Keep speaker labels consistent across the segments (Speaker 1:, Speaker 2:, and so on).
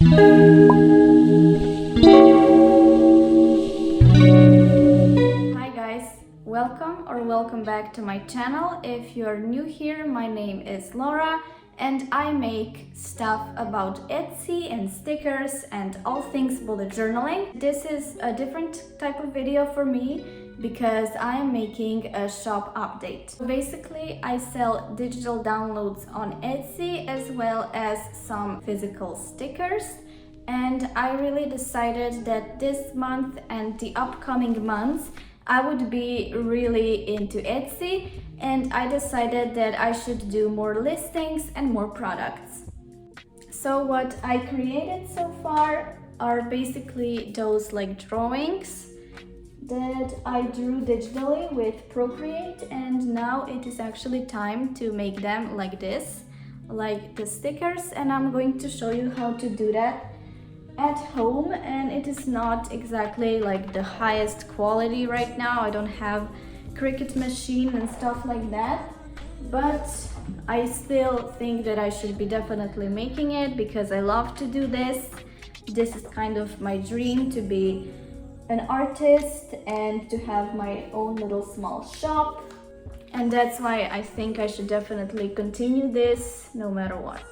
Speaker 1: Hi guys, welcome back to my channel. If you're new here, my name is Laura and I make stuff about Etsy and stickers and all things bullet journaling. This is a different type of video for me because I am making a shop update. Basically, I sell digital downloads on Etsy as well as some physical stickers. And I really decided that this month and the upcoming months I would be really into Etsy, and I decided that I should do more listings and more products. So what I created so far are basically those like drawings that I drew digitally with Procreate, and now it is actually time to make them like this, like the stickers, and I'm going to show you how to do that at home. And it is not exactly like the highest quality right now. I don't have Cricut machine and stuff like that, but I still think that I should be definitely making it because I love to do this. This is kind of my dream, to be an artist and to have my own little small shop, and that's why I think I should definitely continue this no matter what.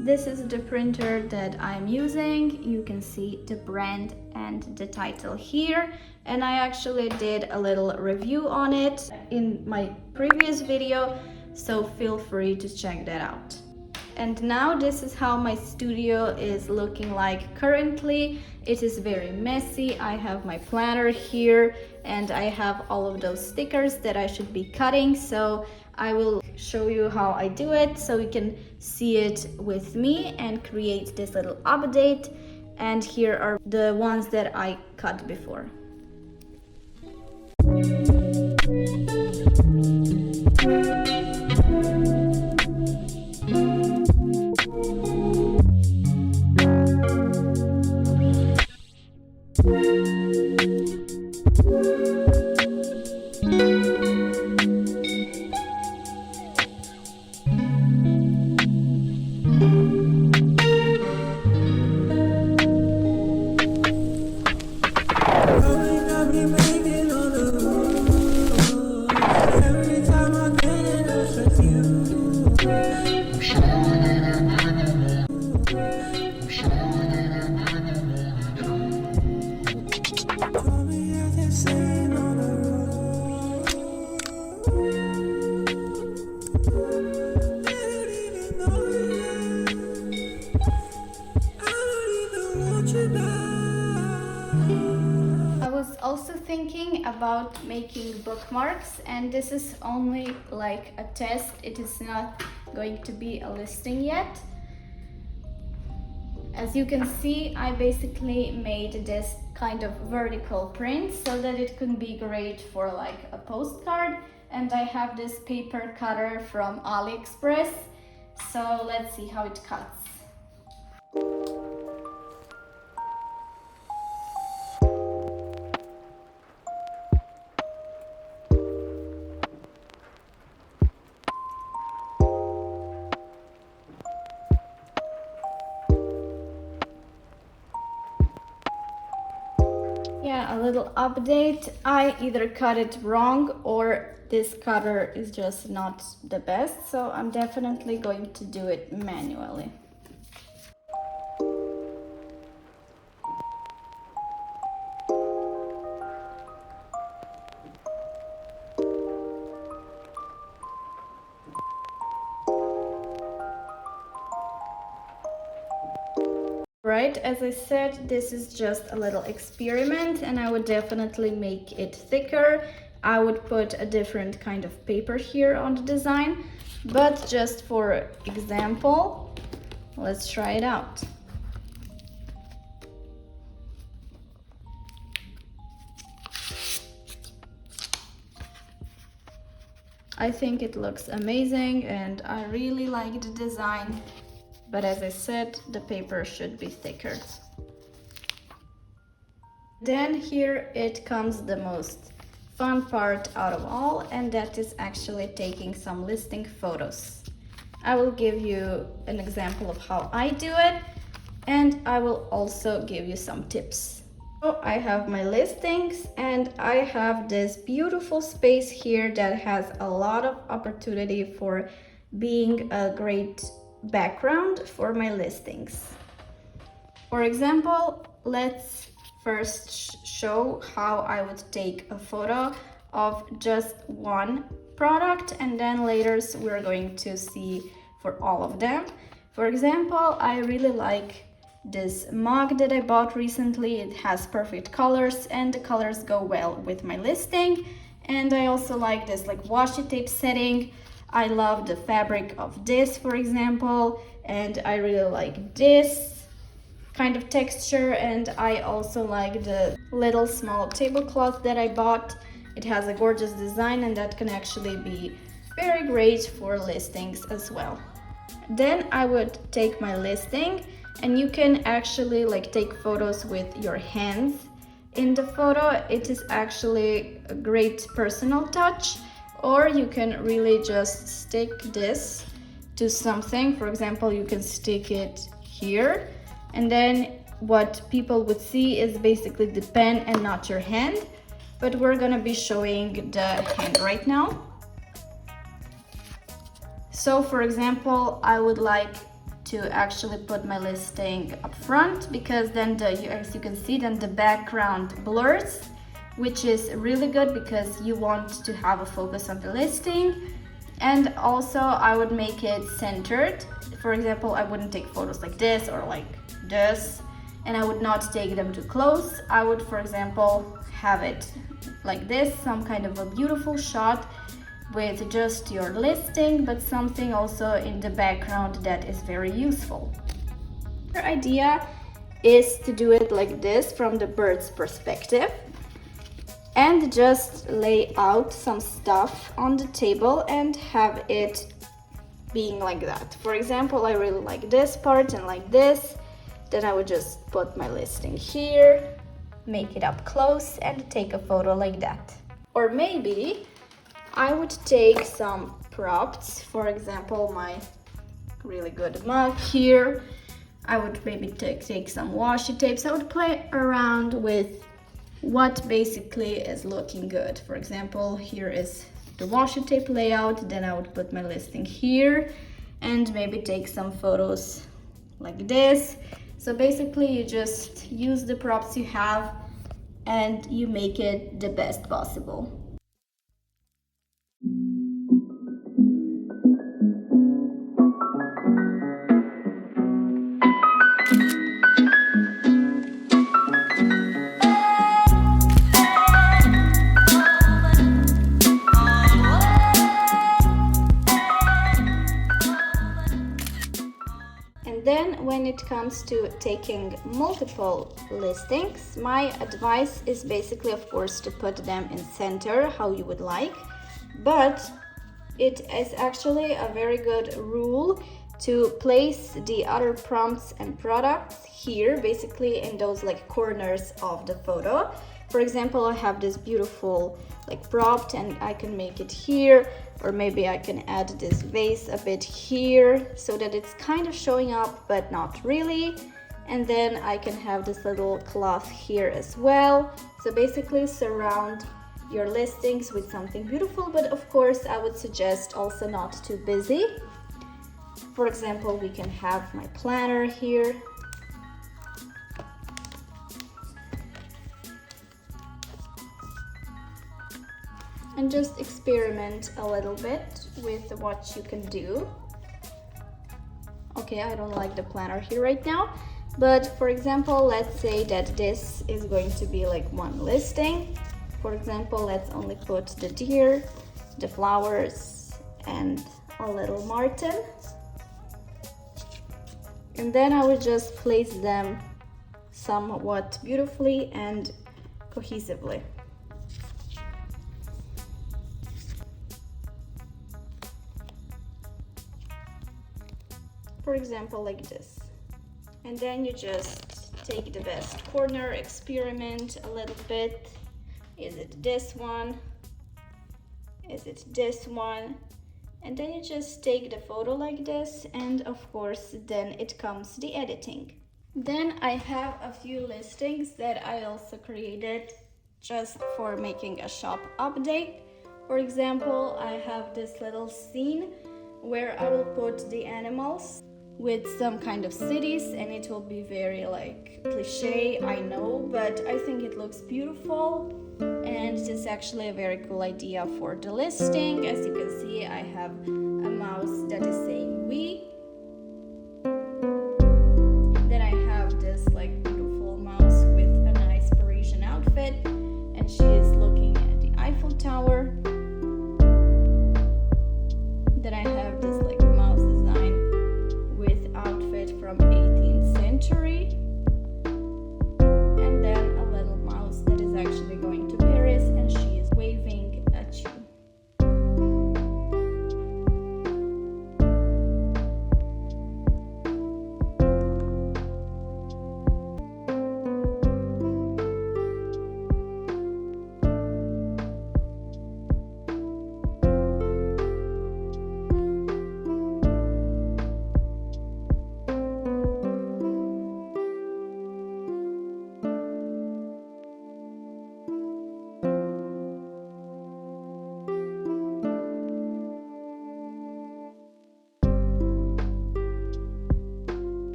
Speaker 1: This is the printer that I'm using. You can see the brand and the title here, and I actually did a little review on it in my previous video, so feel free to check that out. And now this is how my studio is looking like currently. It is very messy. I have my planner here and I have all of those stickers that I should be cutting, so I will show you how I do it so you can see it with me and create this little update. And here are the ones that I cut before. Also thinking about making bookmarks, and this is only like a test. It is not going to be a listing yet. As you can see, I basically made this kind of vertical print so that it could be great for like a postcard, and I have this paper cutter from AliExpress, so let's see how it cuts. Yeah, a little update. I either cut it wrong or this cutter is just not the best, so I'm definitely going to do it manually. Right, as I said, this is just a little experiment and I would definitely make it thicker. I would put a different kind of paper here on the design, but just for example, let's try it out. I think it looks amazing and I really like the design. But as I said, the paper should be thicker. Then here it comes the most fun part out of all, and that is actually taking some listing photos. I will give you an example of how I do it, and I will also give you some tips. So I have my listings, and I have this beautiful space here that has a lot of opportunity for being a great background for my listings. For example, let's first show how I would take a photo of just one product, and then later we're going to see for all of them. For example, I really like this mug that I bought recently. It has perfect colors and the colors go well with my listing. And I also like this like washi tape setting. I love the fabric of this, for example, and I really like this kind of texture, and I also like the little small tablecloth that I bought. It has a gorgeous design, and that can actually be very great for listings as well. Then I would take my listing, and you can actually like take photos with your hands in the photo. It is actually a great personal touch, or you can really just stick this to something. For example, you can stick it here, and then what people would see is basically the pen and not your hand, but we're gonna be showing the hand right now. So for example, I would like to actually put my listing up front, because then as you can see, then the background blurs, which is really good because you want to have a focus on the listing. And also I would make it centered. For example, I wouldn't take photos like this or like this, and I would not take them too close. I would, for example, have it like this, some kind of a beautiful shot with just your listing, but something also in the background that is very useful. The idea is to do it like this from the bird's perspective, and just lay out some stuff on the table and have it being like that. For example, I really like this part and like this. Then I would just put my listing here, make it up close, and take a photo like that. Or maybe I would take some props, for example, my really good mug here. I would maybe take some washi tapes. I would play around with what basically is looking good. For example, here is the washi tape layout. Then I would put my listing here and maybe take some photos like this. So basically you just use the props you have and you make it the best possible. Then when it comes to taking multiple listings, my advice is basically, of course, to put them in center how you would like, but it is actually a very good rule to place the other prompts and products here, basically in those like corners of the photo. For example, I have this beautiful like prop and I can make it here, or maybe I can add this vase a bit here so that it's kind of showing up but not really. And then I can have this little cloth here as well. So basically surround your listings with something beautiful, but of course I would suggest also not too busy. For example, we can have my planner here. And just experiment a little bit with what you can do. Okay, I don't like the planner here right now, but for example, let's say that this is going to be like one listing. For example, let's only put the deer, the flowers, and a little martin. And then I would just place them somewhat beautifully and cohesively. For example, like this. And then you just take the best corner, experiment a little bit. Is it this one? Is it this one? And then you just take the photo like this, and of course then it comes the editing. Then I have a few listings that I also created just for making a shop update. For example, I have this little scene where I will put the animals with some kind of cities, and it will be very like cliche, I know, but I think it looks beautiful and it's actually a very cool idea for the listing. As you can see, I have a mouse that is saying we. Then I have this like beautiful mouse with a nice Parisian outfit, and she is looking at the Eiffel Tower. Then I have this like mouse design with outfit from 18th century. And then a little mouse that is actually going to Paris, and she is waving at you.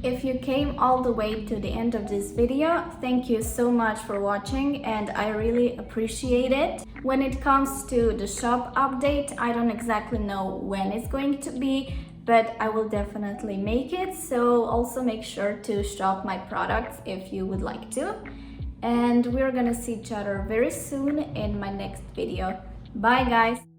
Speaker 1: If you came all the way to the end of this video, thank you so much for watching, and I really appreciate it. When it comes to the shop update, I don't exactly know when it's going to be, but I will definitely make it, so also make sure to shop my products if you would like to. And we're gonna see each other very soon in my next video. Bye guys!